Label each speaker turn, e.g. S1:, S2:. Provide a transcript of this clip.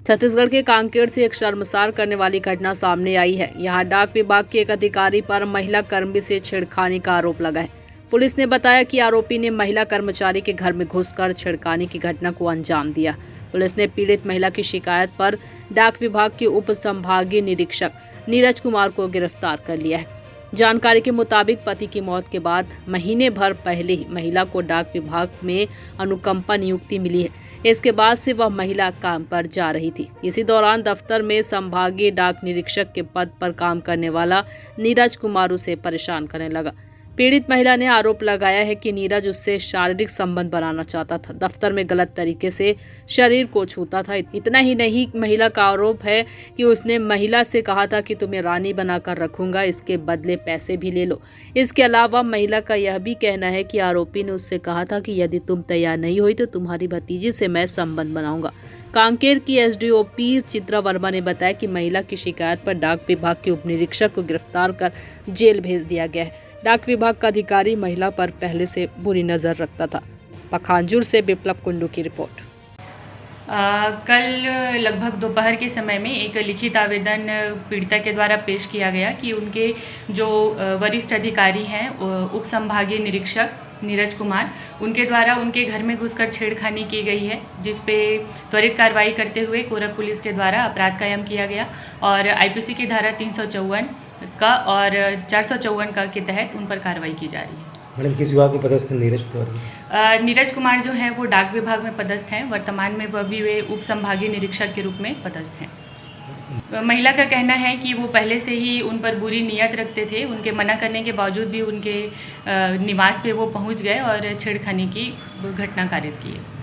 S1: छत्तीसगढ़ के कांकेर से एक शर्मसार करने वाली घटना सामने आई है। यहाँ डाक विभाग के एक अधिकारी पर महिला कर्मी से छेड़खानी का आरोप लगा है। पुलिस ने बताया कि आरोपी ने महिला कर्मचारी के घर में घुसकर छेड़खानी की घटना को अंजाम दिया। पुलिस ने पीड़ित महिला की शिकायत पर डाक विभाग के उप संभागीय निरीक्षक नीरज कुमार को गिरफ्तार कर लिया है। जानकारी के मुताबिक पति की मौत के बाद महीने भर पहले ही महिला को डाक विभाग में अनुकंपा नियुक्ति मिली है। इसके बाद से वह महिला काम पर जा रही थी। इसी दौरान दफ्तर में संभागीय डाक निरीक्षक के पद पर काम करने वाला नीरज कुमार उसे परेशान करने लगा। पीड़ित महिला ने आरोप लगाया है कि नीरज उससे शारीरिक संबंध बनाना चाहता था, दफ्तर में गलत तरीके से शरीर को छूता था। इतना ही नहीं, महिला का आरोप है कि उसने महिला से कहा था कि तुम्हें रानी बनाकर रखूंगा, इसके बदले पैसे भी ले लो। इसके अलावा महिला का यह भी कहना है कि आरोपी ने उससे कहा था कि यदि तुम तैयार नहीं हुई तो तुम्हारी भतीजी से मैं संबंध बनाऊंगा। कांकेर की एसडीओपी चित्रा वर्मा ने बताया कि महिला की शिकायत पर डाक विभाग के उप निरीक्षक को गिरफ्तार कर जेल भेज दिया गया है। डाक विभाग का अधिकारी महिला पर पहले से बुरी नज़र रखता था। पखांजूर से विप्लव कुंडू की रिपोर्ट।
S2: कल लगभग दोपहर के समय में एक लिखित आवेदन पीड़िता के द्वारा पेश किया गया कि उनके जो वरिष्ठ अधिकारी हैं उप संभागीय निरीक्षक नीरज कुमार, उनके द्वारा उनके घर में घुसकर छेड़खानी की गई है, जिस पे त्वरित कार्रवाई करते हुए कोरक पुलिस के द्वारा अपराध कायम किया गया और आईपीसी की धारा 354 का और 454 का के तहत उन पर कार्रवाई की जा रही है।
S3: मैडम, किस विभाग में पदस्थ नीरज?
S2: नीरज कुमार जो हैं वो डाक विभाग में पदस्थ हैं। वर्तमान में वह भी वे उप संभागीय निरीक्षक के रूप में पदस्थ हैं। महिला का कहना है कि वो पहले से ही उन पर बुरी नीयत रखते थे। उनके मना करने के बावजूद भी उनके निवास पे वो पहुंच गए और छेड़खानी की घटना कारित की है।